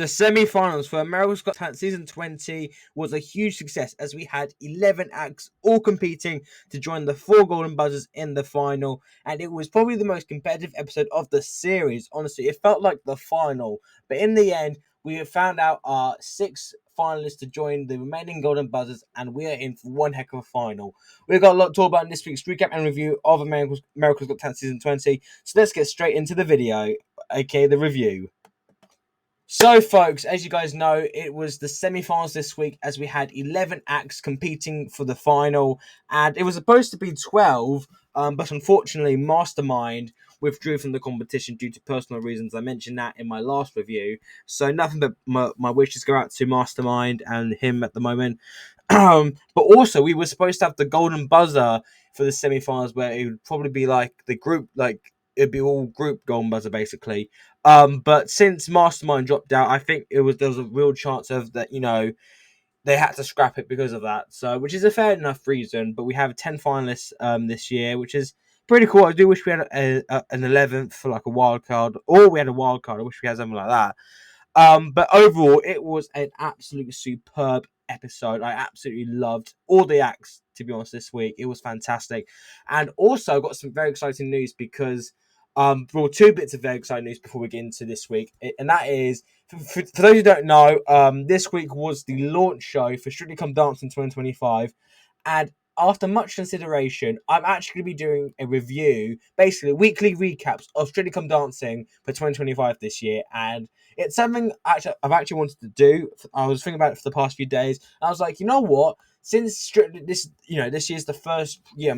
The semi-finals for America's Got Talent Season 20 was a huge success as we had 11 acts all competing to join the 4 Golden Buzzers in the final, and it was probably the most competitive episode of the series. Honestly, it felt like the final, but in the end, we found out our 6 finalists to join the remaining Golden Buzzers, and we are in for one heck of a final. We've got a lot to talk about in this week's recap and review of America's Got Talent Season 20, so let's get straight into the video, aka the review. So, folks, as you guys know, it was the semi-finals this week as we had 11 acts competing for the final, and it was supposed to be 12, but unfortunately, Mastermind withdrew from the competition due to personal reasons. I mentioned that in my last review, so nothing but my wishes go out to Mastermind and him at the moment. But also, we were supposed to have the Golden Buzzer for the semi-finals, where it would probably be like the group, like it'd be all group Golden Buzzer basically. But since Mastermind dropped out, I think there was a real chance of that, they had to scrap it because of that. So, which is a fair enough reason. But we have 10 finalists this year, which is pretty cool. I do wish we had an 11th for like a wild card, or we had a wild card. I wish we had something like that. But overall, it was an absolutely superb episode. I absolutely loved all the acts, to be honest, this week. It was fantastic. And also got some very exciting news because brought 2 bits of very exciting news before we get into this week. And that is, for those who don't know, this week was the launch show for Strictly Come Dancing 2025. And after much consideration, I'm actually going to be doing a review, basically weekly recaps of Strictly Come Dancing for 2025 this year. And it's something I've actually wanted to do. I was thinking about it for the past few days. And I was like, you know what? Since this year's the first year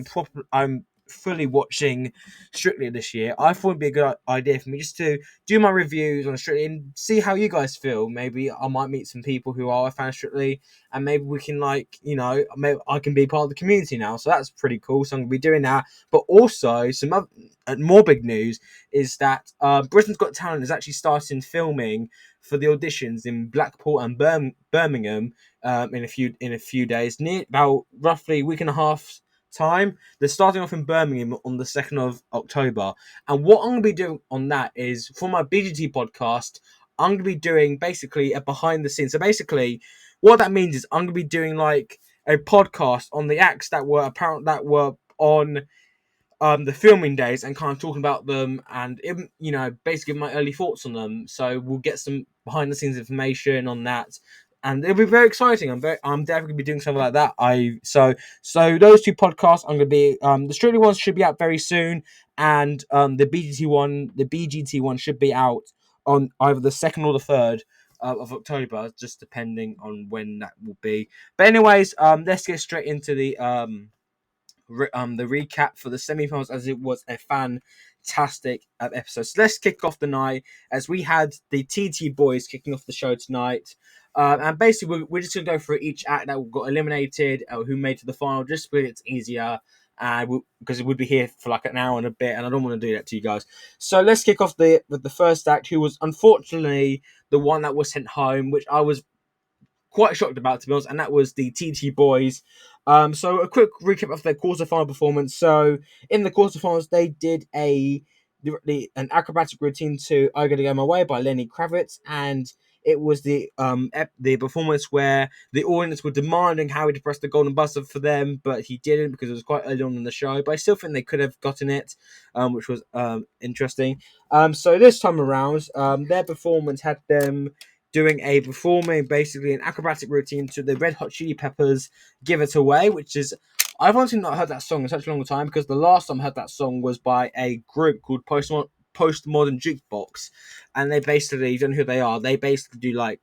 I'm fully watching Strictly this year, I thought it'd be a good idea for me just to do my reviews on Strictly and see how you guys feel. Maybe I might meet some people who are a fan of Strictly, and maybe we can maybe I can be part of the community now. So that's pretty cool. So I'm gonna be doing that. But also some other, more big news is that Britain's Got Talent is actually starting filming for the auditions in Blackpool and Birmingham in a few days, near about roughly a week and a half time. They're starting off in Birmingham on the 2nd of October. And what I'm going to be doing on that is, for my BGT podcast, I'm going to be doing basically a behind the scenes. So basically, what that means is I'm going to be doing like a podcast on the acts that were on the filming days and kind of talking about them and basically my early thoughts on them. So we'll get some behind the scenes information on that, and it'll be very exciting. I'm definitely gonna be doing something like that. So those 2 podcasts I'm gonna be the Strictly ones should be out very soon, and the BGT one should be out on either the 2nd or the 3rd of October, just depending on when that will be. But anyways, let's get straight into the recap for the semi-finals, as it was a fantastic episode. So let's kick off the night as we had the TT boys kicking off the show tonight. And basically, we're just going to go through each act that got eliminated, who made to the final, just so it's easier. Because it would be here for like an hour and a bit, and I don't want to do that to you guys. So let's kick off with the first act, who was unfortunately the one that was sent home, which I was quite shocked about, to be honest, and that was the TT boys. So a quick recap of their quarterfinal performance. So in the quarterfinals, they did an acrobatic routine to "I Gotta Go My Way" by Lenny Kravitz, and it was the performance where the audience were demanding Howie to press the golden buzzer for them, but he didn't because it was quite early on in the show. But I still think they could have gotten it, which was interesting. So this time around, their performance had them performing basically an acrobatic routine to the Red Hot Chili Peppers' "Give It Away," which is, I've honestly not heard that song in such a long time, because the last time I heard that song was by a group called Postmodern Jukebox, and they basically, you don't know who they are, they basically do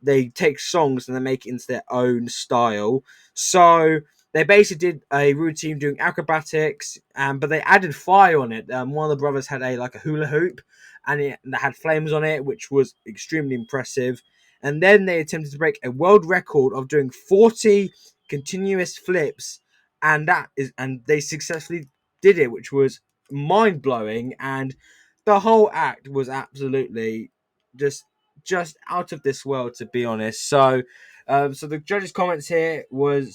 they take songs and they make it into their own style. So they basically did a routine doing acrobatics, but they added fire on it. One of the brothers had a hula hoop, and it had flames on it, which was extremely impressive. And then they attempted to break a world record of doing 40 continuous flips, and they successfully did it, which was mind blowing. And the whole act was absolutely just out of this world, to be honest. So the judges' comments here was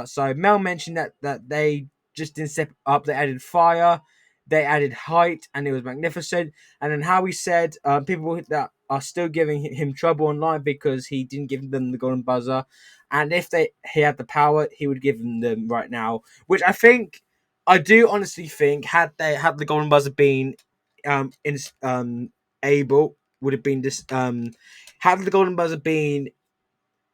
so Mel mentioned that they just didn't step up. They added fire, they added height, and it was magnificent. And then Howie said people are still giving him trouble online because he didn't give them the golden buzzer. And if he had the power, he would give them right now. Which I do honestly think, had the golden buzzer been in able, would have been this had the golden buzzer been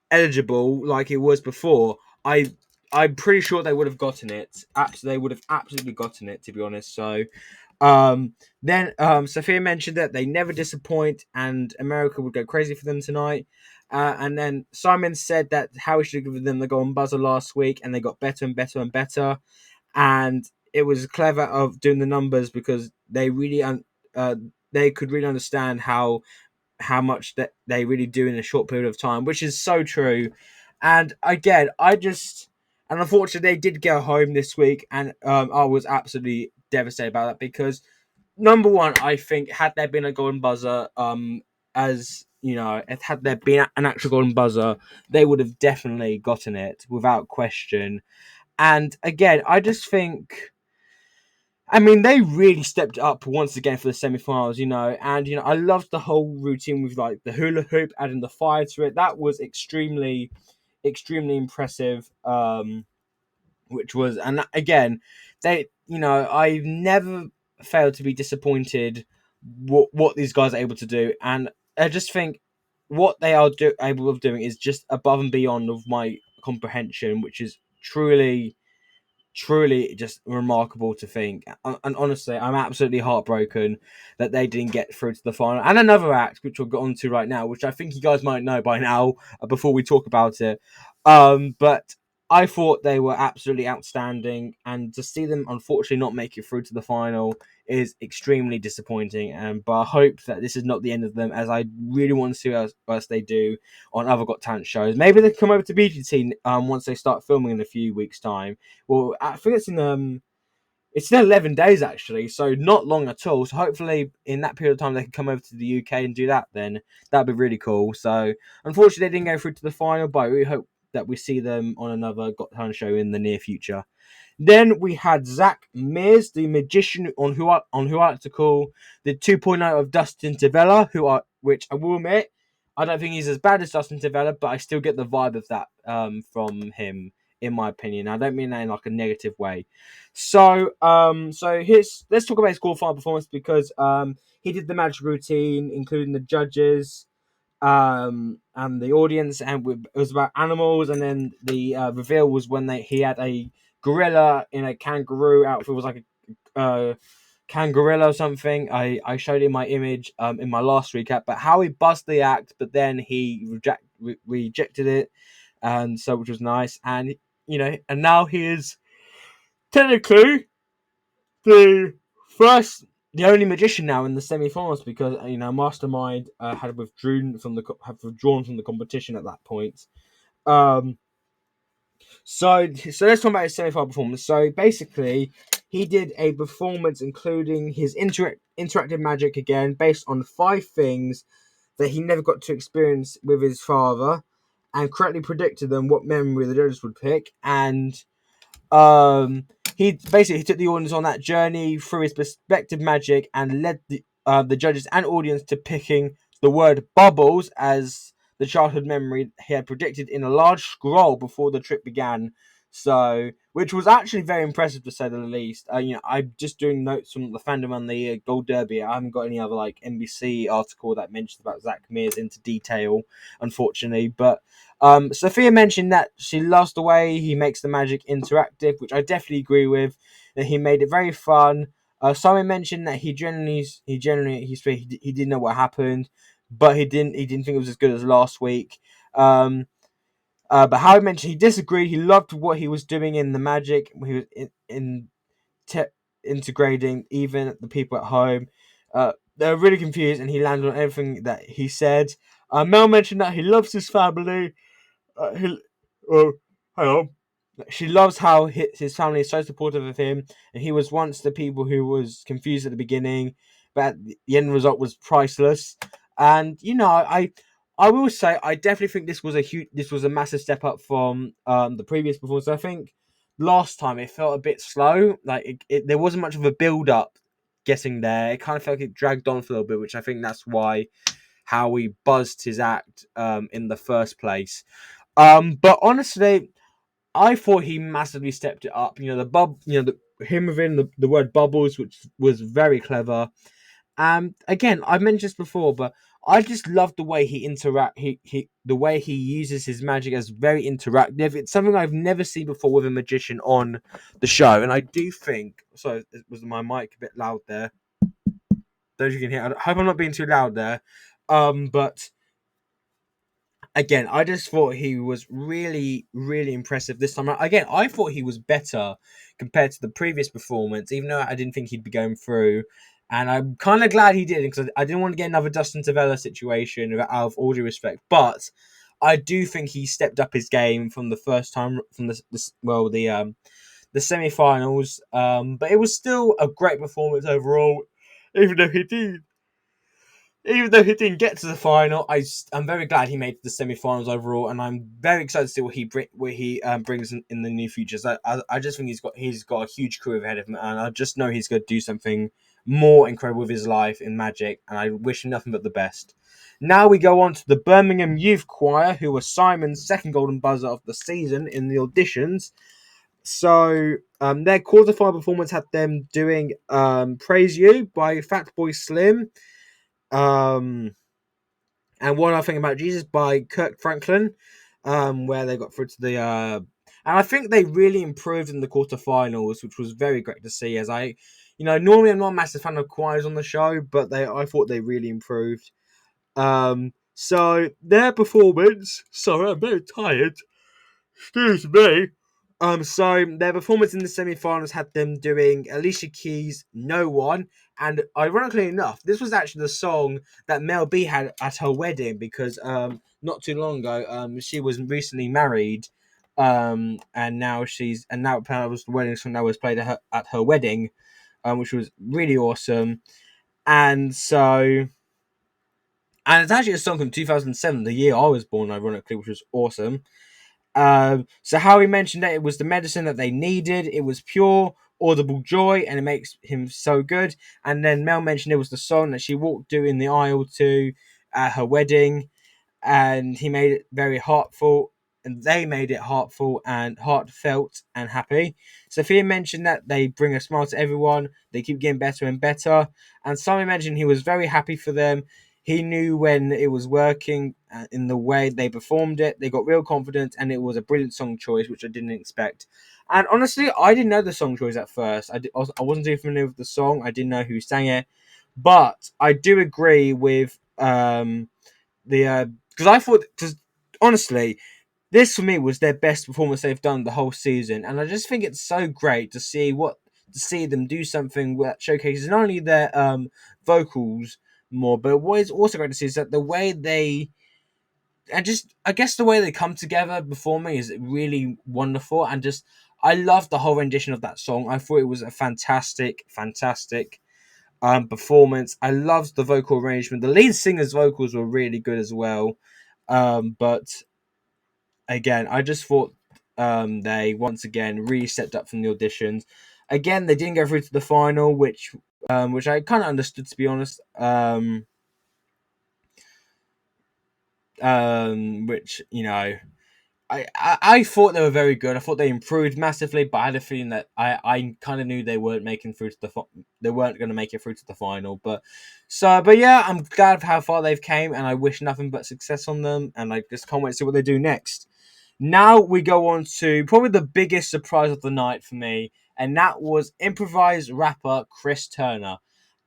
eligible like it was before, I'm pretty sure they would have gotten it. They would have absolutely gotten it, to be honest. So then Sophia mentioned that they never disappoint and America would go crazy for them tonight. And then Simon said that Howie should have given them the golden buzzer last week, and they got better and better and better. And it was clever of doing the numbers because they could really understand how much that they really do in a short period of time, which is so true. And again, and unfortunately they did go home this week, and I was absolutely devastated about that because number one, I think had there been a golden buzzer, as you know, if had there been an actual golden buzzer, they would have definitely gotten it without question. And again, I just think, I mean, they really stepped up once again for the semi-finals, and I loved the whole routine with like the hula hoop, adding the fire to it. That was extremely, extremely impressive. Which was, and again, I've never failed to be disappointed what these guys are able to do, and I just think what they are able of doing is just above and beyond of my comprehension, which is truly just remarkable to think. And honestly, I'm absolutely heartbroken that they didn't get through to the final. And another act, which we'll get on to right now, which I think you guys might know by now before we talk about it. But I thought they were absolutely outstanding, and to see them unfortunately not make it through to the final is extremely disappointing. And but I hope that this is not the end of them, as I really want to see what else they do on other Got Talent shows. Maybe they come over to BGT once they start filming in a few weeks' time. Well, I think it's in 11 days actually, so not long at all. So hopefully in that period of time they can come over to the UK and do that. Then that'd be really cool. So unfortunately they didn't go through to the final, but we hope that we see them on another Got Talent show in the near future. Then we had Zach Mears, the magician, on who I like to call the 2.0 of Dustin Tavella, which I will admit, I don't think he's as bad as Dustin Tavella, but I still get the vibe of that from him, in my opinion. I don't mean that in like a negative way. So let's talk about his quarterfinal performance because he did the magic routine, including the judges, and the audience, and it was about animals. And then the reveal was when he had a gorilla in a kangaroo outfit. It was like a kangaroo or something. I showed in my image in my last recap, but how he buzzed the act, but then he rejected it, and so which was nice. And and now he is technically the first, the only magician now in the semi-finals because Mastermind had withdrawn from the competition at that point. Um, so let's talk about his semi-final performance. So basically, he did a performance including his interactive magic again, based on 5 things that he never got to experience with his father, and correctly predicted them what memory the judges would pick. And um, he basically took the audience on that journey through his perspective magic and led the judges and audience to picking the word bubbles as the childhood memory he had predicted in a large scroll before the trip began. So, which was actually very impressive to say the least. I'm just doing notes from the fandom and the Gold Derby. I haven't got any other like NBC article that mentions about Zach Mears into detail, unfortunately. But Sophia mentioned that she loves the way he makes the magic interactive, which I definitely agree with. That he made it very fun. Simon mentioned that he didn't know what happened, but he didn't think it was as good as last week. But Howard mentioned he disagreed. He loved what he was doing in the magic. He was integrating even the people at home. They were really confused, and he landed on everything that he said. Mel mentioned that he loves his family. Oh, hang on. She loves how his family is so supportive of him, and he was once the people who was confused at the beginning, but the end result was priceless. And I will say I definitely think this was a massive step up from the previous performance. I think last time it felt a bit slow, like there wasn't much of a build up getting there. It kind of felt like it dragged on for a little bit, which I think that's why how he buzzed his act in the first place. But honestly, I thought he massively stepped it up. Him within the word bubbles, which was very clever. Again, I've mentioned this before, but I just love the way the way he uses his magic as very interactive. It's something I've never seen before with a magician on the show, and I do think. Sorry, was my mic a bit loud there? Those you can hear. I hope I'm not being too loud there. But again, I just thought he was really, really impressive this time. Again, I thought he was better compared to the previous performance, even though I didn't think he'd be going through. And I'm kind of glad he did, because I didn't want to get another Dustin Tavella situation out of all due respect. But I do think he stepped up his game from the first time, from the semi-finals. But it was still a great performance overall, even though he did even though he didn't get to the final. I'm very glad he made the semi-finals overall, and I'm very excited to see what he brings in the near future. So I just think he's got a huge career ahead of him, and I just know he's going to do something more incredible with his life in magic, and I wish him nothing but the best. Now we go on to the Birmingham Youth Choir, who was Simon's second golden buzzer of the season in the auditions. So their quarterfinal performance had them doing "Praise You" by Fatboy Slim. Um, and One Other Thing About Jesus by Kirk Franklin, where they got through to the. And I think they really improved in the quarterfinals, which was very great to see. As normally I'm not a massive fan of choirs on the show, but I thought they really improved. So their performance. Sorry, I'm very tired. Excuse me. So their performance in the semi-finals had them doing Alicia Keys' "No One," and ironically enough, this was actually the song that Mel B had at her wedding, because not too long ago she was recently married, and now apparently was the wedding song that was played at her wedding, which was really awesome, and so. And it's actually a song from 2007, the year I was born, ironically, which was awesome. So Howie mentioned that it was the medicine that they needed. It was pure, audible joy, and it makes him so good. And then Mel mentioned it was the song that she walked to in the aisle to at her wedding, and he made it very heartful, and they made it heartful and heartfelt and happy. Sophia mentioned that they bring a smile to everyone. They keep getting better and better. And Simon mentioned he was very happy for them. He knew when it was working in the way they performed it. They got real confidence, and it was a brilliant song choice, which I didn't expect. And honestly, I didn't know the song choice at first. I wasn't too familiar with the song. I didn't know who sang it, but I do agree with the because honestly, this for me was their best performance they've done the whole season, and I just think it's so great to see them do something that showcases not only their vocals more, but what is also great to see is that the way they and just I guess the way they come together performing is really wonderful, and just I love the whole rendition of that song. I thought it was a fantastic performance. I loved the vocal arrangement. The lead singer's vocals were really good as well. But again, I just thought they once again really stepped up from the auditions. Again, they didn't go through to the final, which I kind of understood, to be honest. Which I thought they were very good. I thought they improved massively, but I had a feeling that I kind of knew they weren't making through to they weren't going to make it through to the final. But yeah, I'm glad of how far they've came, and I wish nothing but success on them. And I just can't wait to see what they do next. Now we go on to probably the biggest surprise of the night for me, and that was improvised rapper Chris Turner.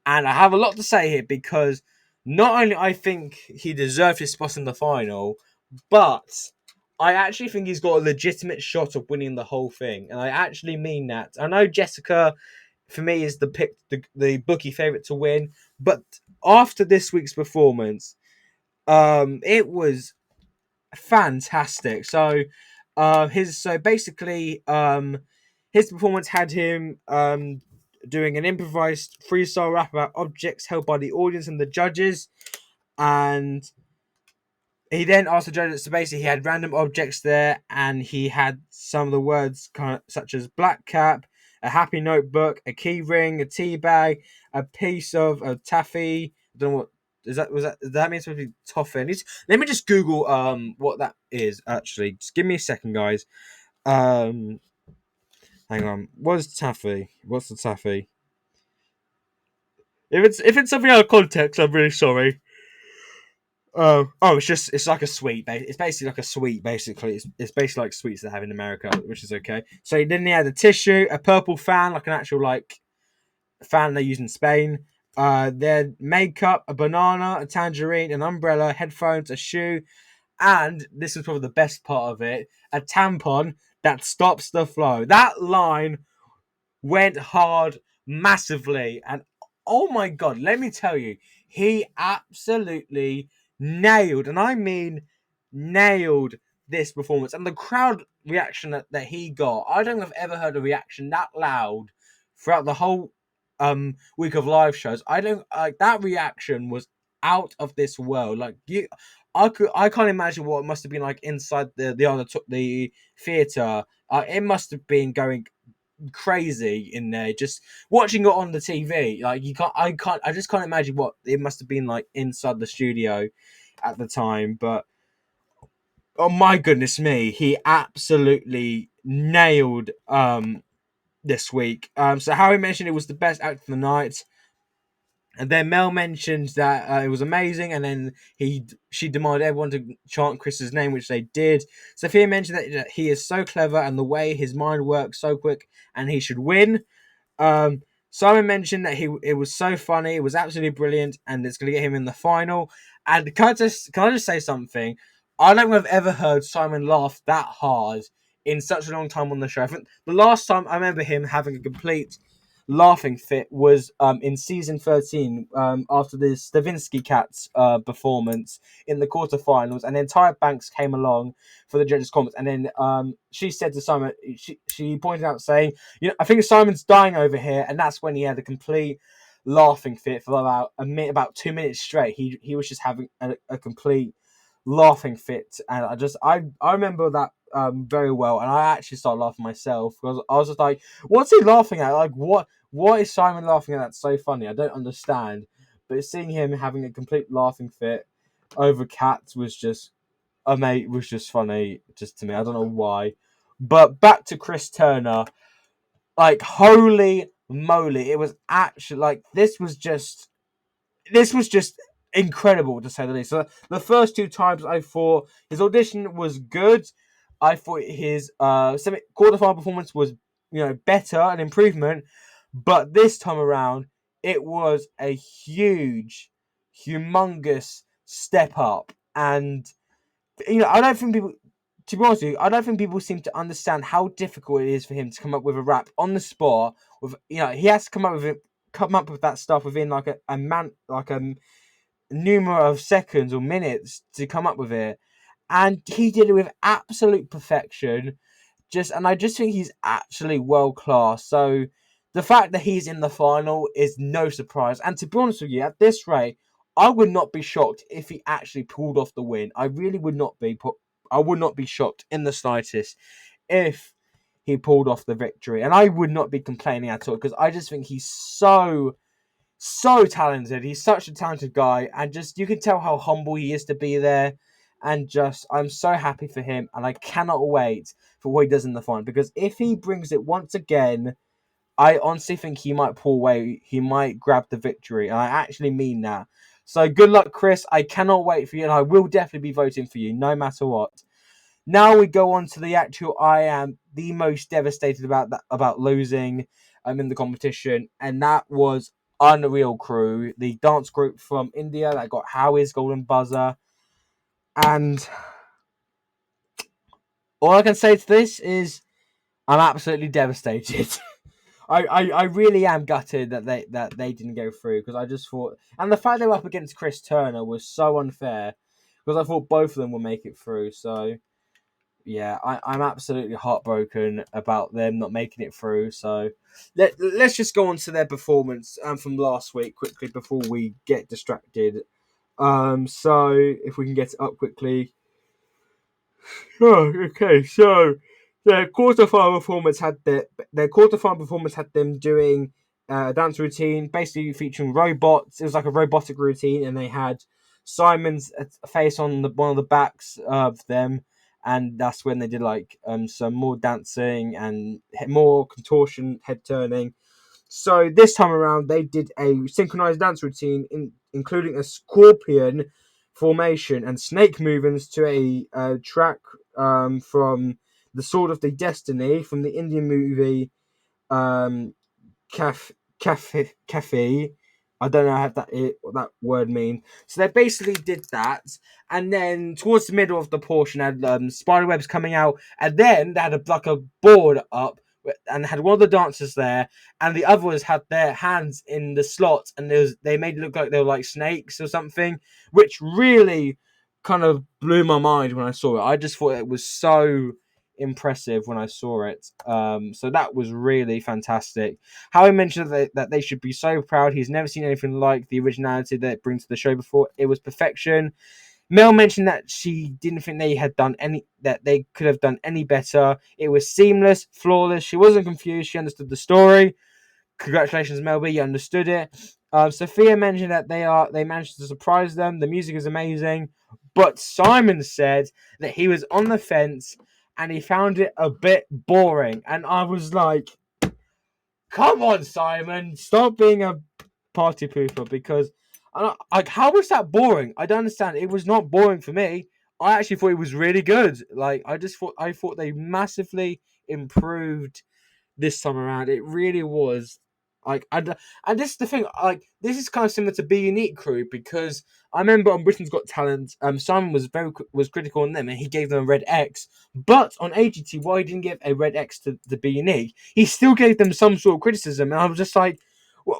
And I have a lot to say here, because not only I think he deserved his spot in the final, but I actually think he's got a legitimate shot of winning the whole thing. And I actually mean that. I know Jessica, for me, is the bookie favourite to win. But after this week's performance, it was fantastic. His performance had him doing an improvised freestyle rap about objects held by the audience and the judges, and he then asked the judges. So basically, he had random objects there, and he had some of the words such as black cap, a happy notebook, a key ring, a tea bag, a piece of a taffy. I don't know what does that mean supposed to be toffee? Let me just Google what that is actually. Just give me a second, guys. Um, Hang on. What's taffy? What's the taffy? If it's something out of context, I'm really sorry. It's like a sweet. It's basically like a sweet. Basically, it's basically like sweets they have in America, which is okay. So then he had a tissue, a purple fan, like an actual like fan they use in Spain. Their makeup, a banana, a tangerine, an umbrella, headphones, a shoe, and this is probably the best part of it: a tampon that stops the flow. That line went hard massively. And oh my god, let me tell you, he absolutely nailed, and I mean nailed this performance. And the crowd reaction that he got, I don't think I've ever heard a reaction that loud throughout the whole week of live shows. I don't like that reaction was out of this world. Like I can't imagine what it must have been like inside the theater. It must have been going crazy in there just watching it on the TV. Like I just can't imagine what it must have been like inside the studio at the time. But oh my goodness me, he absolutely nailed this week. So Harry mentioned it was the best act of the night. And then Mel mentioned that it was amazing, and then she demanded everyone to chant Chris's name, which they did. Sophia mentioned that he is so clever, and the way his mind works so quick, and he should win. Um, Simon mentioned that it was so funny, it was absolutely brilliant, and it's going to get him in the final. And can I just say something? I don't think I've ever heard Simon laugh that hard in such a long time on the show. I think the last time I remember him having a complete laughing fit was in season 13 after the Stravinsky Cats performance in the quarterfinals, and then Tyra Banks came along for the judges' comments, and then she said to Simon, she pointed out saying, I think Simon's dying over here, and that's when he had a complete laughing fit for about 2 minutes straight. He was just having a complete laughing fit, and I remember that very well, and I actually started laughing myself because I was just like, what's he laughing at? Like what is Simon laughing at that's so funny? I don't understand. But seeing him having a complete laughing fit over Cats was just was just funny just to me. I don't know why. But back to Chris Turner. Like holy moly, it was actually like this was just incredible to say the least. So the first two times I thought his audition was good. I thought his quarterfinal performance was better, an improvement. But this time around, it was a humongous step up. And I don't think people, to be honest with you, I don't think people seem to understand how difficult it is for him to come up with a rap on the spot. With he has to come up with that stuff within like a numerous of seconds or minutes to come up with it, and he did it with absolute perfection. And I just think he's actually world class. So the fact that he's in the final is no surprise. And to be honest with you, at this rate, I would not be shocked if he actually pulled off the win. I really would not be. I would not be shocked in the slightest if he pulled off the victory, and I would not be complaining at all because I just think he's so talented. He's such a talented guy, and just you can tell how humble he is to be there. And just I'm so happy for him, and I cannot wait for what he does in the final, because if he brings it once again, I honestly think he might pull away. He might grab the victory, and I actually mean that. So good luck, Chris. I cannot wait for you, and I will definitely be voting for you no matter what. Now we go on to the actual. I am the most devastated about losing in the competition, and that was Unreal Crew, the dance group from India that got Howie's Golden Buzzer. And all I can say to this is I'm absolutely devastated. I really am gutted that they didn't go through, because I just thought, and the fact they were up against Chris Turner was so unfair, because I thought both of them would make it through. So yeah, I'm absolutely heartbroken about them not making it through. So let's just go on to their performance from last week quickly before we get distracted. So if we can get it up quickly. Oh, okay. So their quarterfinal performance had them doing a dance routine, basically featuring robots. It was like a robotic routine, and they had Simon's face on one of the backs of them, and that's when they did like some more dancing and more contortion, head turning. So this time around, they did a synchronized dance routine, including a scorpion formation and snake movements to a track from the Sword of the Destiny from the Indian movie um, Cafe. I don't know what that word means. So they basically did that, and then towards the middle of the portion, had spider webs coming out, and then they had like a board up, and had one of the dancers there, and the others had their hands in the slot, and they made it look like they were like snakes or something, which really kind of blew my mind when I saw it. I just thought it was so impressive when I saw it. So that was really fantastic. Howie mentioned that they should be so proud. He's never seen anything like the originality that it brings to the show before. It was perfection. Mel mentioned that she didn't think they could have done any better. It was seamless, flawless. She wasn't confused. She understood the story. Congratulations, Melby, you understood it. Sophia mentioned that they managed to surprise them. The music is amazing, but Simon said that he was on the fence and he found it a bit boring. And I was like, "Come on, Simon, stop being a party pooper." Because like, how was that boring? I don't understand. It was not boring for me. I actually thought it was really good. Like, I thought they massively improved this time around. It really was like, and this is the thing. Like, this is kind of similar to Be Unique Crew, because I remember on Britain's Got Talent, Simon was critical on them and he gave them a red X. But on AGT, why he didn't give a red X to Be Unique? He still gave them some sort of criticism, and I was just like,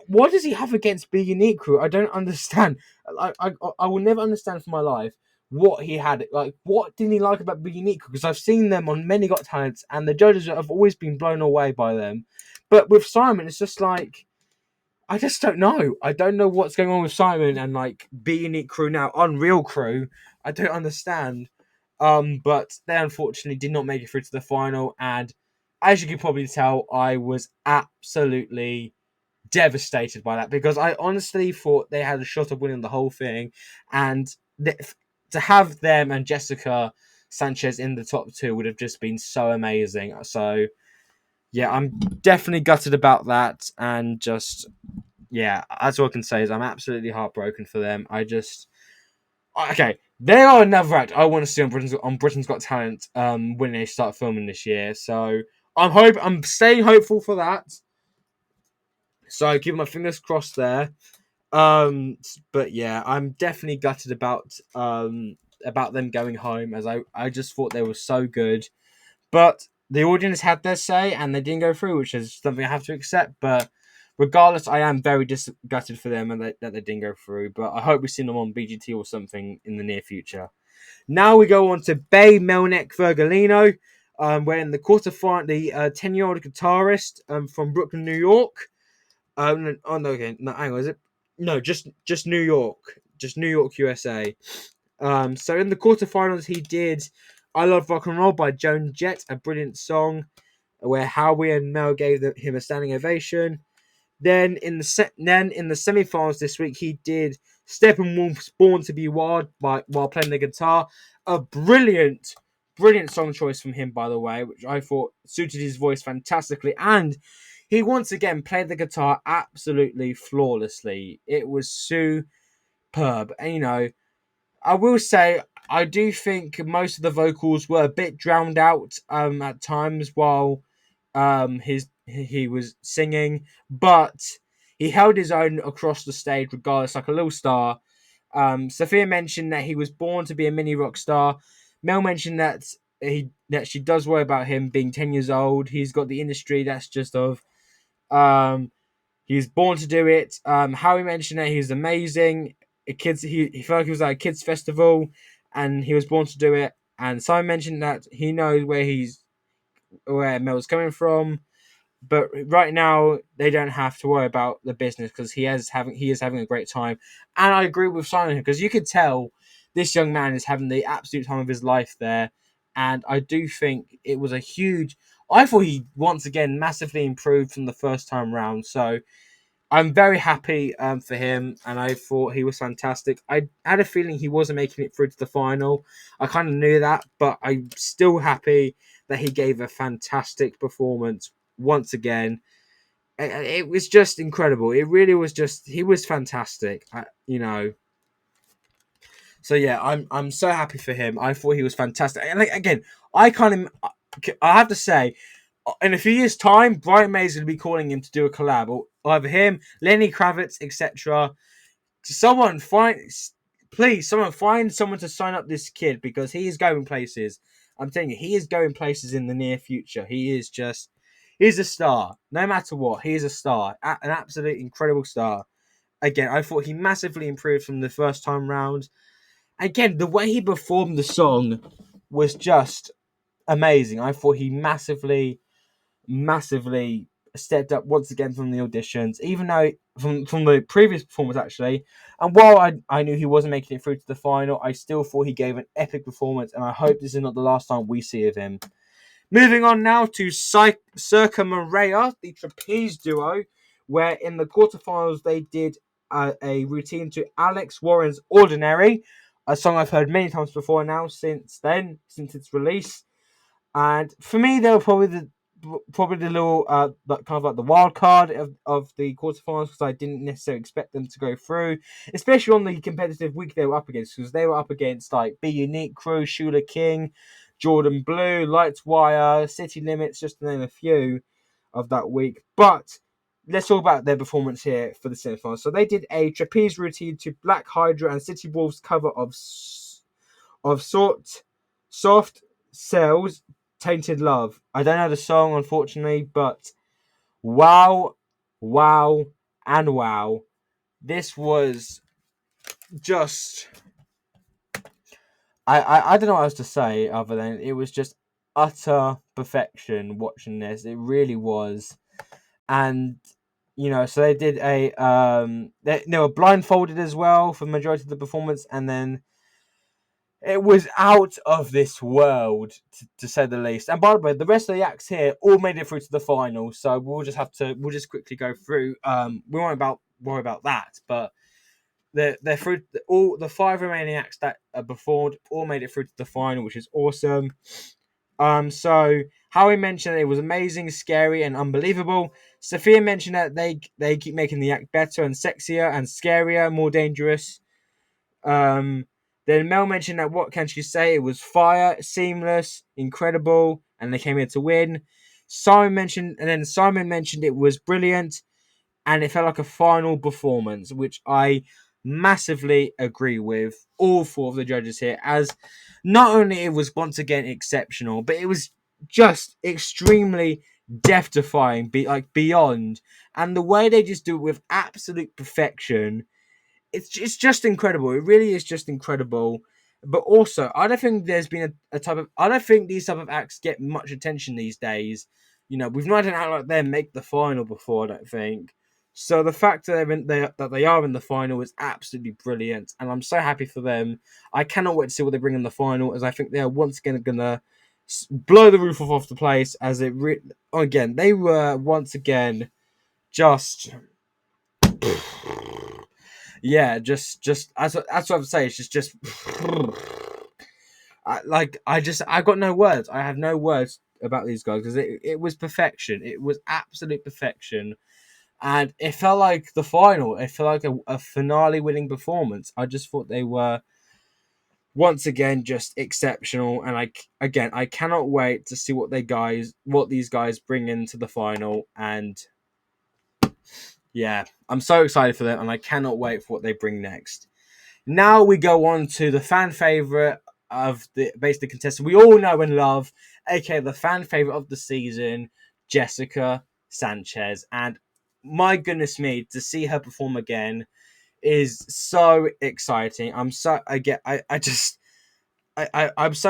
what does he have against Be Unique Crew? I don't understand. I will never understand for my life what he had. Like, what didn't he like about Be Unique? Because I've seen them on many Got Talents, and the judges have always been blown away by them. But with Simon, it's just like, I just don't know. I don't know what's going on with Simon and like Be Unique Crew now, Unreal Crew. I don't understand. But they unfortunately did not make it through to the final, and as you can probably tell, I was absolutely devastated by that, because I honestly thought they had a shot of winning the whole thing, and to have them and Jessica Sanchez in the top two would have just been so amazing. So yeah, I'm definitely gutted about that, and just, yeah, that's all I can say is I'm absolutely heartbroken for them. Okay, they are another act I want to see on Britain's Got Talent when they start filming this year. So I'm staying hopeful for that. So I keep my fingers crossed there. But yeah, I'm definitely gutted about them going home, as I just thought they were so good. But the audience had their say and they didn't go through, which is something I have to accept. But regardless, I am very gutted for them and that they didn't go through. But I hope we see them on BGT or something in the near future. Now we go on to Bay Melnick Virgolino. We're in the quarterfinal, the 10-year-old guitarist from Brooklyn, New York. Oh no, okay, no, hang on, is it? No, just New York, USA. So in the quarterfinals, he did "I Love Rock and Roll" by Joan Jett, a brilliant song where Howie and Mel gave him a standing ovation. Then in the semifinals this week, he did "Steppenwolf's Born to Be Wild" while playing the guitar. A brilliant song choice from him, by the way, which I thought suited his voice fantastically, and he once again played the guitar absolutely flawlessly. It was superb. And, I will say, I do think most of the vocals were a bit drowned out at times while he was singing, but he held his own across the stage regardless, like a little star. Sophia mentioned that he was born to be a mini rock star. Mel mentioned that she does worry about him being 10 years old. He's got the industry that's just of he's born to do it. Howie mentioned that he's amazing. He felt like he was at a kids festival, and he was born to do it. And Simon mentioned that he knows where Mel's coming from, but right now they don't have to worry about the business because he is having a great time. And I agree with Simon, because you could tell this young man is having the absolute time of his life there. And I do think it was a huge. I thought he once again massively improved from the first time round. So I'm very happy for him, and I thought he was fantastic. I had a feeling he wasn't making it through to the final. I kind of knew that, but I'm still happy that he gave a fantastic performance once again. It was just incredible. It really was just he was fantastic. So yeah, I'm so happy for him. I thought he was fantastic. And like, again, I kind of I have to say, in a few years' time, Brian May is going to be calling him to do a collab, or either him, Lenny Kravitz, etc. Someone find, please, someone find someone to sign up this kid because he is going places. I'm telling you, he is going places in the near future. He's a star. No matter what, he is a star, an absolute incredible star. Again, I thought he massively improved from the first time round. Again, the way he performed the song was just amazing. I thought he massively stepped up once again from the auditions, even though from the previous performance actually. And while I knew he wasn't making it through to the final, I still thought he gave an epic performance, and I hope this is not the last time we see of him. Moving on now to Circa Morea, the trapeze duo, where in the quarterfinals they did a routine to Alex Warren's Ordinary, a song I've heard many times before now since its release. And for me, they were probably the little kind of like the wild card of the quarterfinals because I didn't necessarily expect them to go through, especially on the competitive week they were up against, because they were up against like Be Unique Crew, Shula King, Jordan Blue, Lights Wire, City Limits, just to name a few of that week. But let's talk about their performance here for the semifinals. So they did a trapeze routine to Black Hydra and City Wolves cover of soft cells Tainted Love. I don't know the song, unfortunately, but wow, wow, and wow. This was just. I don't know what else to say other than it was just utter perfection watching this. It really was. And, so they did they were blindfolded as well for the majority of the performance, and then it was out of this world, to say the least. And by the way, the rest of the acts here all made it through to the final, so we'll just quickly go through. We won't worry about that, but they're through. All the five remaining acts that are performed all made it through to the final, which is awesome. So Howie mentioned that it was amazing, scary, and unbelievable. Sophia mentioned that they keep making the act better and sexier and scarier, more dangerous. Then Mel mentioned that what can she say? It was fire, seamless, incredible, and they came here to win. Simon mentioned it was brilliant, and it felt like a final performance, which I massively agree with all four of the judges here. As not only it was once again exceptional, but it was just extremely death-defying, beyond, and the way they just do it with absolute perfection it's just incredible. It really is just incredible. But also, I don't think there's been a type of I don't think these type of acts get much attention these days. We've not had an act like them make the final before. I don't think. So the fact that they are in the final is absolutely brilliant, and I'm so happy for them. I cannot wait to see what they bring in the final, as I think they are once again gonna blow the roof off the place. Again, they were once again just yeah, just that's what I'm saying. It's just I got no words. I have no words about these guys because it was perfection. It was absolute perfection, and it felt like the final. It felt like a finale winning performance. I just thought they were once again just exceptional, and I cannot wait to see what these guys bring into the final. And yeah, I'm so excited for them, and I cannot wait for what they bring next. Now we go on to the fan favorite of the basically contestant we all know and love, aka the fan favorite of the season, Jessica Sanchez. And my goodness me, to see her perform again is so exciting. I'm so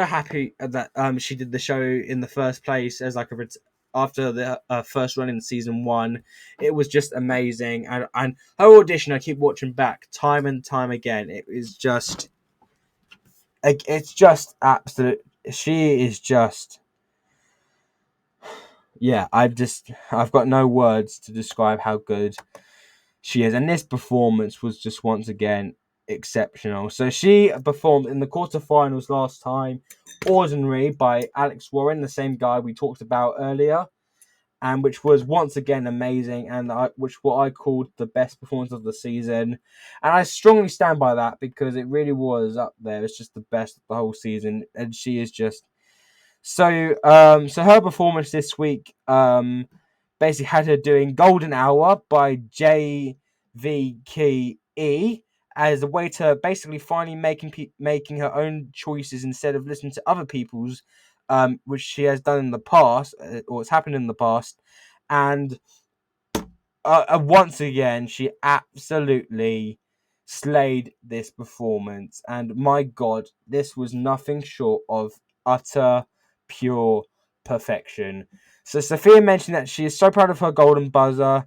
happy that she did the show in the first place as like after the first run in season one. It was just amazing, and her audition I keep watching back time and time again. It's just absolute. She is just yeah. I've got no words to describe how good she is. And this performance was just once again exceptional. So she performed in the quarterfinals last time, Ordinary by Alex Warren, the same guy we talked about earlier, and which was once again amazing, and which what I called the best performance of the season, and I strongly stand by that because it really was up there. It's just the best of the whole season, and she is just so her performance this week basically had her doing Golden Hour by JVKE as a way to basically finally making her own choices instead of listening to other people's, which she has done in the past, or it's happened in the past. And once again, she absolutely slayed this performance. And my God, this was nothing short of utter, pure perfection. So Sophia mentioned that she is so proud of her golden buzzer.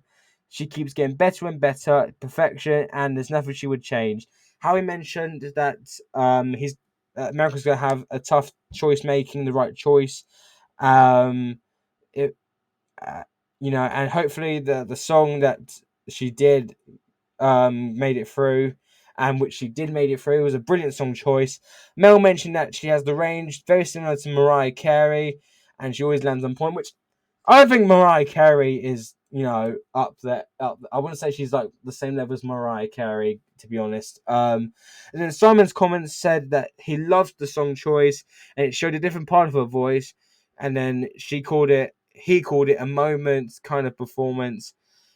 She keeps getting better and better at perfection, and there's nothing she would change. Howie mentioned that he's America's going to have a tough choice making the right choice. It uh, and hopefully the song that she did made it through, and which she did made it through, was a brilliant song choice. Mel mentioned that she has the range very similar to Mariah Carey, and she always lands on point, which I don't think Mariah Carey is, up there. I wouldn't say she's like the same level as Mariah Carey, to be honest. And then Simon's comments said that he loved the song choice, and it showed a different part of her voice. And then he called it a moment kind of performance.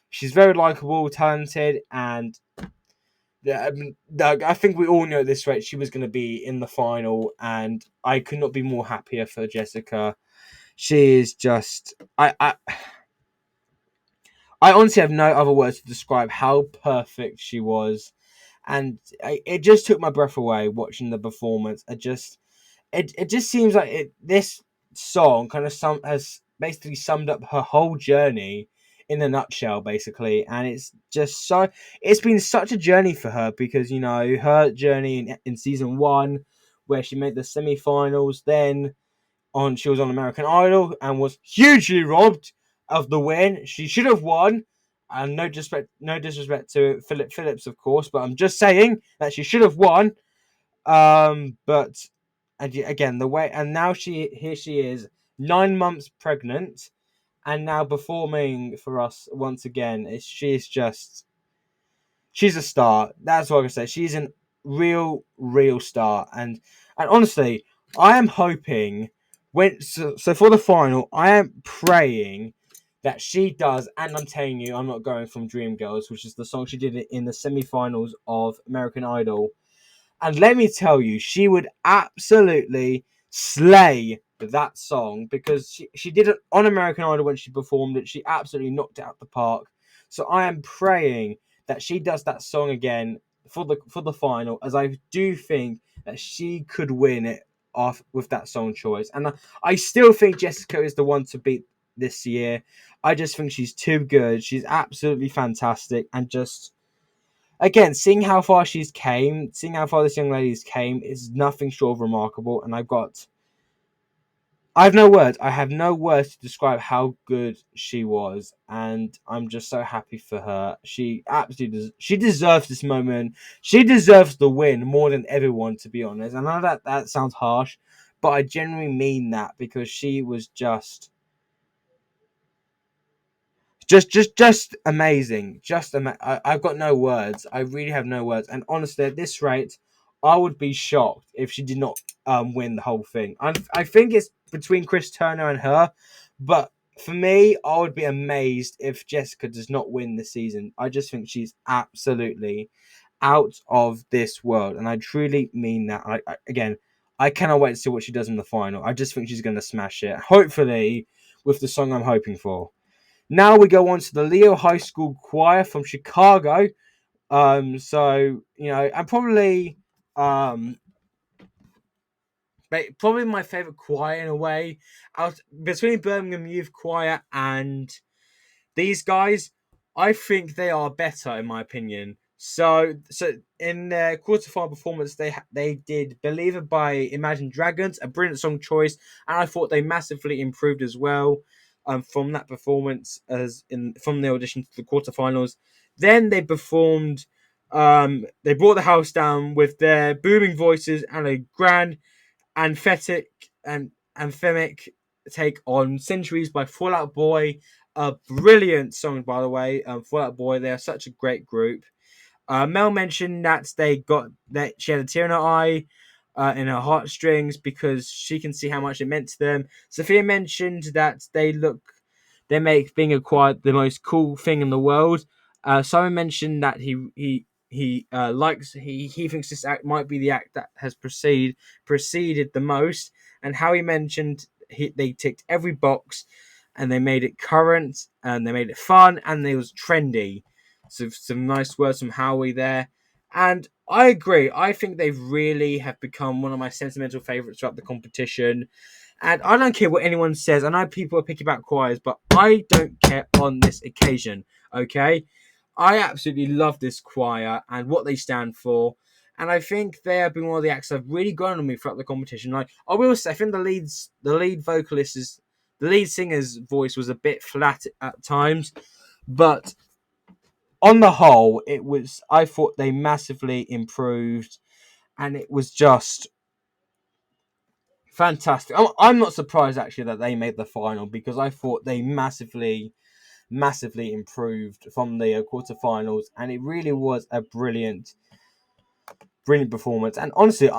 She's very likable, talented, and yeah, I think we all know at this rate she was going to be in the final, and I could not be more happier for Jessica. She is just I honestly have no other words to describe how perfect she was, and it just took my breath away watching the performance. It just seems like this song kind of has basically summed up her whole journey in a nutshell, basically, and it's been such a journey for her because her journey in season one, where she made the semi-finals, then she was on American Idol and was hugely robbed of the win. She should have won. And no disrespect to Philip Phillips, of course, but I'm just saying that she should have won. But and again, the way, and now here she is, 9 months pregnant, and now performing for us once again. She's a star. That's what I can say. She's a real star, and honestly, I am hoping so for the final, I am praying that she does, and I'm telling you, I'm not going from Dreamgirls, which is the song she did in the semi-finals of American Idol. And let me tell you, she would absolutely slay that song because she did it on American Idol when she performed it. She absolutely knocked it out the park. So I am praying that she does that song again for the final, as I do think that she could win it off with that song choice. And I still think Jessica is the one to beat this year. I just think she's too good. She's absolutely fantastic, and just again, seeing how far seeing how far this young lady's came is nothing short of remarkable. And I have no words. I have no words to describe how good she was, and I'm just so happy for her. She absolutely she deserves this moment. She deserves the win more than everyone, to be honest. I know that sounds harsh, but I genuinely mean that because she was just amazing. I've got no words. I really have no words. And honestly, at this rate, I would be shocked if she did not win the whole thing. I think it's between Chris Turner and her, but for me, I would be amazed if Jessica does not win this season. I just think she's absolutely out of this world, and I truly mean that. Again, I cannot wait to see what she does in the final. I just think she's going to smash it. Hopefully, with the song I'm hoping for. Now we go on to the Leo High School Choir from Chicago. And um, probably my favorite choir in a way. Out between Birmingham Youth Choir and these guys, I think they are better in my opinion. So in their quarterfinal performance, they did "Believer" by Imagine Dragons, a brilliant song choice, and I thought they massively improved as well. From that performance, from the audition to the quarterfinals, Then they performed. They brought the house down with their booming voices and a grand anthetic and anthemic take on Centuries by Fall Out Boy. A brilliant song, by the way. Fall Out Boy, they are such a great group. Mel mentioned that she had a tear in her eye, in her heartstrings, because she can see how much it meant to them. Sophia mentioned that they make being a choir the most cool thing in the world. Simon mentioned that he thinks this act might be the act that has proceeded the most, and Howie mentioned they ticked every box, and they made it current, and they made it fun, and it was trendy. So some nice words from Howie there. And I agree. I think they really have become one of my sentimental favourites throughout the competition. And I don't care what anyone says. I know people are picky about choirs, but I don't care on this occasion. Okay? I absolutely love this choir and what they stand for. And I think they have been one of the acts that have really grown on me throughout the competition. Like, I will say, I think the lead singer's voice was a bit flat at times, but on the whole, I thought they massively improved, and it was just fantastic. I'm not surprised actually that they made the final, because I thought they massively improved from the quarterfinals, and it really was a brilliant performance. And honestly,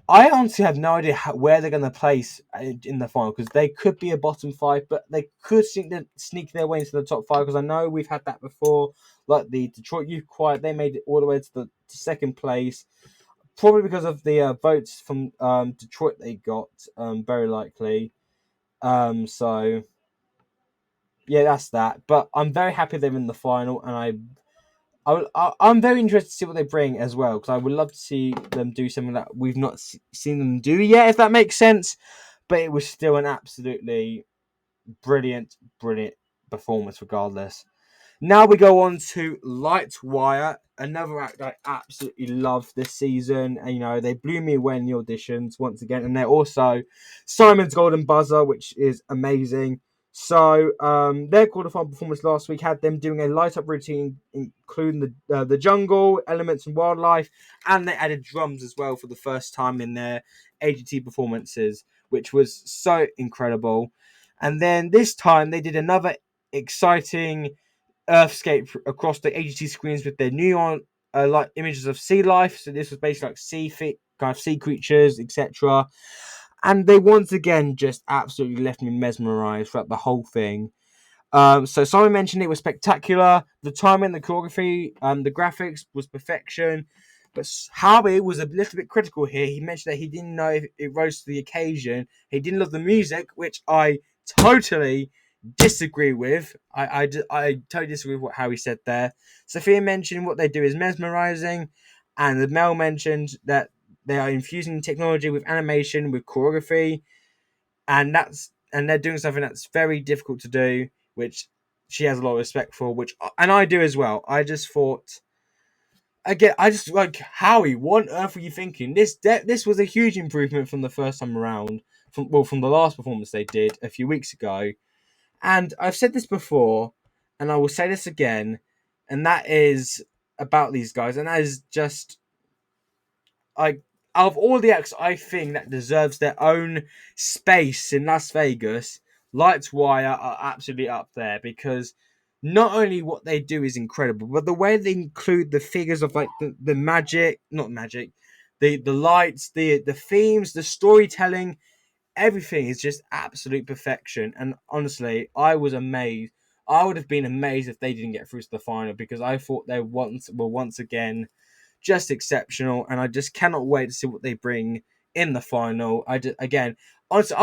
I honestly have no idea where they're going to place in the final, because they could be a bottom five, but they could sneak their way into the top five, because I know we've had that before. Like the Detroit Youth Choir, they made it all the way to the second place, probably because of the votes from Detroit they got, very likely. So yeah, that's that. But I'm very happy they're in the final, and I'm very interested to see what they bring as well, because I would love to see them do something that we've not seen them do yet, if that makes sense. But it was still an absolutely brilliant performance, regardless. Now we go on to Lightwire, another act I absolutely love this season. And, they blew me away in the auditions once again. And they're also Simon's Golden Buzzer, which is amazing. So their quarterfinal performance last week had them doing a light up routine, including the jungle, elements and wildlife, and they added drums as well for the first time in their AGT performances, which was so incredible. And then this time they did another exciting Earthscape across the AGT screens with their neon like images of sea life. So this was basically like kind of sea creatures, etc. And they once again just absolutely left me mesmerized throughout the whole thing. So Simon mentioned it was spectacular. The timing, the choreography, the graphics was perfection. But Howie was a little bit critical here. He mentioned that he didn't know if it rose to the occasion. He didn't love the music, which I totally disagree with. I totally disagree with how he said there. Sophia mentioned what they do is mesmerizing, and the Mel mentioned that they are infusing technology with animation, with choreography, and they're doing something that's very difficult to do, which she has a lot of respect for, and I do as well. I just thought, again, I just like, Howie, what on earth were you thinking? This was a huge improvement from the first time around, from the last performance they did a few weeks ago. And I've said this before, and I will say this again, and that is about these guys, and that is just, like, out of all the acts I think that deserves their own space in Las Vegas, Lightwire are absolutely up there, because not only what they do is incredible, but the way they include the figures of, like, the magic, not magic, the lights, the themes, the storytelling, everything is just absolute perfection. And honestly, I was amazed. I would have been amazed if they didn't get through to the final, because I thought they were once again just exceptional, and I just cannot wait to see what they bring in the final. Again, honestly,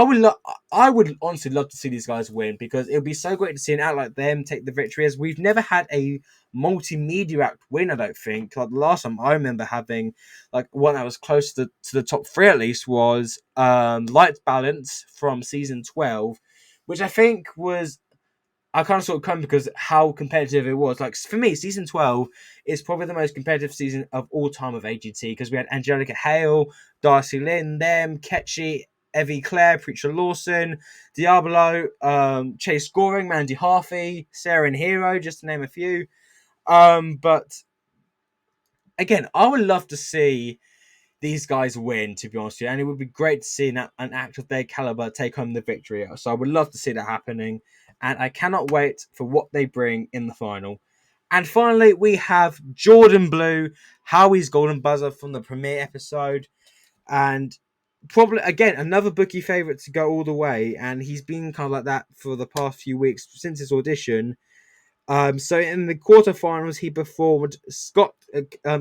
I would honestly love to see these guys win, because it would be so great to see an act like them take the victory, as we've never had a multimedia act win. I don't think. Like, the last time I remember having, like, one that was close to the top three at least was Light Balance from season 12, which I think was, I kind of sort of come because how competitive it was. Like, for me, season 12 is probably the most competitive season of all time of AGT, because we had Angelica Hale, Darcy Lynn, them, Ketchy, Evie Claire, Preacher Lawson, Diablo, Chase Goring, Mandy Harvey, Sarah and Hero, just to name a few. But again, I would love to see these guys win, to be honest with you, and it would be great to see an act of their caliber take home the victory. So I would love to see that happening, and I cannot wait for what they bring in the final. And finally, we have Jordan Blue, Howie's Golden Buzzer from the premiere episode, and probably again another bookie favorite to go all the way, and he's been kind of like that for the past few weeks since his audition. So in the quarterfinals, he performed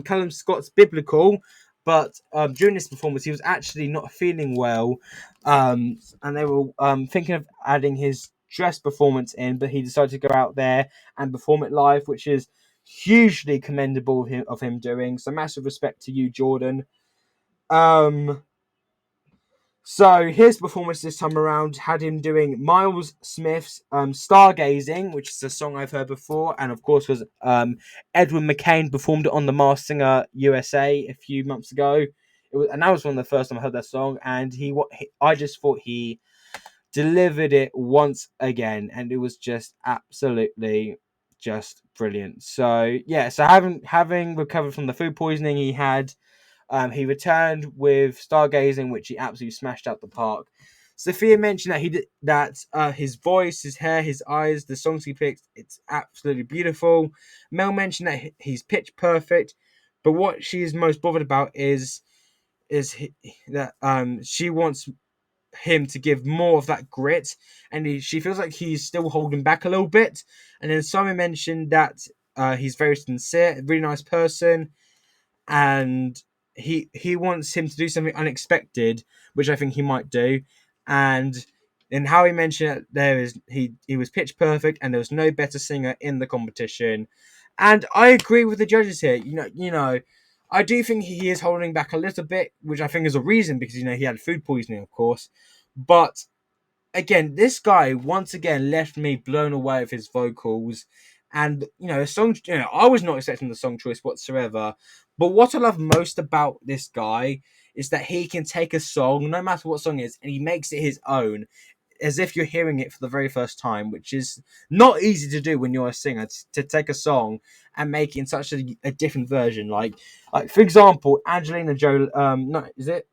Callum Scott's Biblical, but during this performance, he was actually not feeling well, and they were thinking of adding his dress performance in, but he decided to go out there and perform it live, which is hugely commendable of him doing. So massive respect to you, Jordan. Um, so his performance this time around had him doing Miles Smith's "Stargazing," which is a song I've heard before, and of course was Edwin McCain performed it on The Masked Singer USA a few months ago. And that was one of the first time I heard that song, and I just thought he delivered it once again, and it was just absolutely just brilliant. So yeah, so having recovered from the food poisoning he had. He returned with Stargazing, which he absolutely smashed out the park. Sophia mentioned that he did that. His voice, his hair, his eyes, the songs he picked, it's absolutely beautiful. Mel mentioned that he's pitch perfect, but what she is most bothered about that she wants him to give more of that grit, and she feels like he's still holding back a little bit. And then Simon mentioned that he's very sincere, a really nice person, and he wants him to do something unexpected, which I think he might do. And then Howie mentioned that he was pitch perfect, and there was no better singer in the competition. And I agree with the judges here. I do think he is holding back a little bit, which I think is a reason because he had food poisoning, of course. But again, this guy once again left me blown away with his vocals. And song. I was not expecting the song choice whatsoever. But what I love most about this guy is that he can take a song, no matter what song it is, and he makes it his own, as if you're hearing it for the very first time, which is not easy to do when you're a singer. To take a song and make it in such a different version, like for example, Angelina Jolie. No, is it?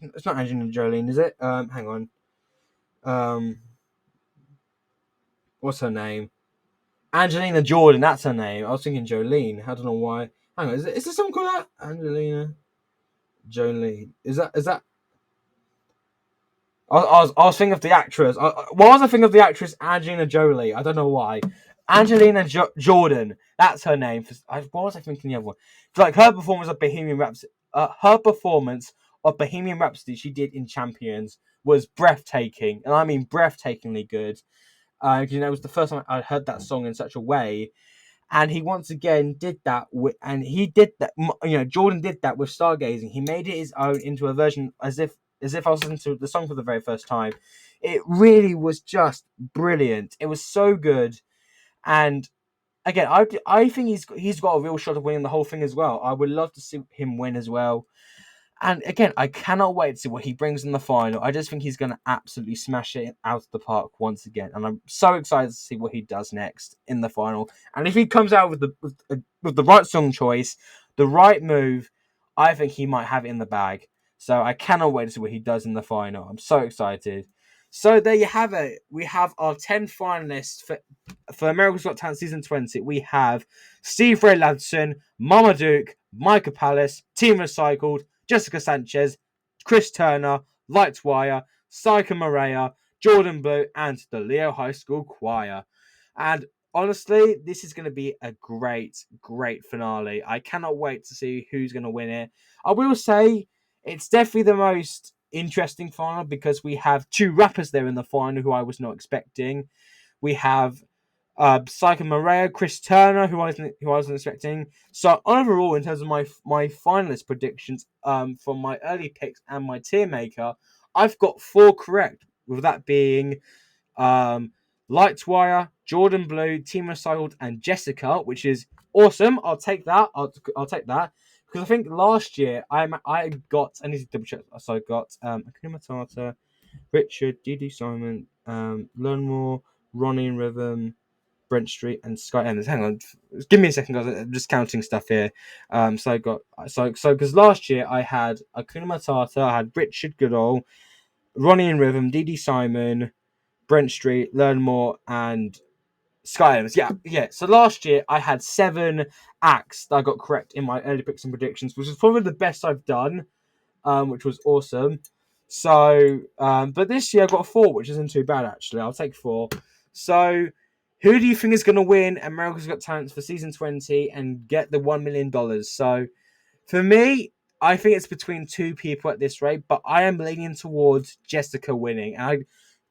It's not Angelina Jolie, is it? Hang on. Um, what's her name? Angelina Jordan, that's her name. I was thinking Jolene. I don't know why. Hang on, is there someone called that? Angelina Jolie. Is that? I was thinking of the actress. Why was I thinking of the actress Angelina Jolie? I don't know why. Angelina Jordan. That's her name. Why was I thinking the other one? It's like her performance of Bohemian Rhapsody. Her performance of Bohemian Rhapsody she did in Champions was breathtaking, and I mean breathtakingly good. It was the first time I heard that song in such a way, and he once again did that and he did that. Jordan did that with Stargazing. He made it his own into a version as if I was listening to the song for the very first time. It really was just brilliant. It was so good, and again, I think he's got a real shot of winning the whole thing as well. I would love to see him win as well. And again, I cannot wait to see what he brings in the final. I just think he's going to absolutely smash it out of the park once again, and I'm so excited to see what he does next in the final. And if he comes out with the right song choice, the right move, I think he might have it in the bag. So I cannot wait to see what he does in the final. I'm so excited. So there you have it. We have our 10 finalists for America's Got Talent Season 20. We have Steve Ray Ladson, Marmaduke, Micah Palace, Team Recycled, Jessica Sanchez, Chris Turner, Lightwire, Saika Maria, Jordan Blue, and the Leo High School Choir. And honestly, this is going to be a great, great finale. I cannot wait to see who's going to win it. I will say it's definitely the most interesting final because we have two rappers there in the final who I was not expecting. We have Psycho Maria, Chris Turner, who I wasn't expecting. So overall, in terms of my finalist predictions, from my early picks and my tier maker, I've got 4 correct. With that being, Lightwire, Jordan Blue, Team Recycled, and Jessica, which is awesome. I'll take that. I'll take that because I think last year I need to double check. So I got Akuna Matata, Richard, Didi Simon, Learn More, Ronnie and Rhythm. Brent Street, and Sky Enders. Hang on, give me a second, guys. I'm just counting stuff here. So I got because last year I had Akuna Matata, I had Richard Goodall, Ronnie and Rhythm, Dee Dee Simon, Brent Street, Learn More, and Sky Enders. Yeah. So last year I had 7 acts that I got correct in my early picks and predictions, which is probably the best I've done, which was awesome. So, but this year I got 4, which isn't too bad actually. I'll take 4. So, who do you think is going to win America's Got Talent for season 20 and get the $1 million? So, for me, I think it's between 2 people at this rate, but I am leaning towards Jessica winning. And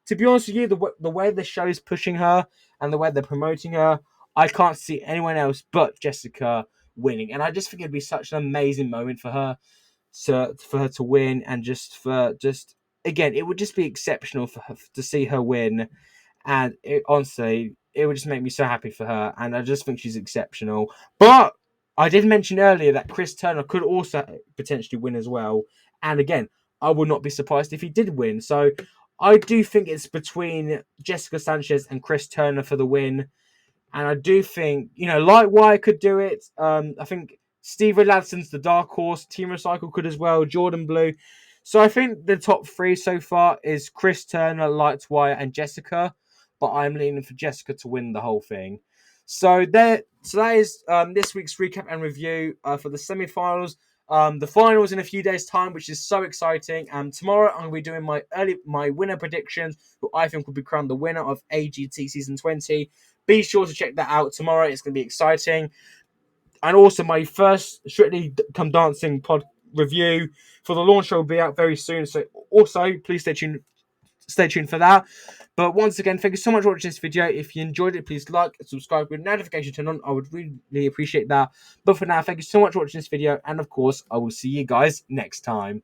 to be honest with you, the way the show is pushing her and the way they're promoting her, I can't see anyone else but Jessica winning. And I just think it'd be such an amazing moment for her to win, and just again, it would just be exceptional for her to see her win, and honestly, it would just make me so happy for her, and I just think she's exceptional. But I did mention earlier that Chris Turner could also potentially win as well, and again, I would not be surprised if he did win. So I do think it's between Jessica Sanchez and Chris Turner for the win. And I do think, Lightwire could do it. I think Steve Ladson's the dark horse. Team Recycle could as well. Jordan Blue. So I think the top 3 so far is Chris Turner, Lightwire, and Jessica. But I'm leaning for Jessica to win the whole thing. So that is this week's recap and review for the semi-finals. The finals in a few days' time, which is so exciting. Tomorrow I'm going to be doing my winner predictions, who I think will be crowned the winner of AGT Season 20. Be sure to check that out tomorrow. It's going to be exciting. And also my first Strictly Come Dancing pod review for the launch show will be out very soon. So also, please stay tuned for that. But once again, thank you so much for watching this video. If you enjoyed it, please like and subscribe with notification turned on. I would really appreciate that. But for now, thank you so much for watching this video. And of course, I will see you guys next time.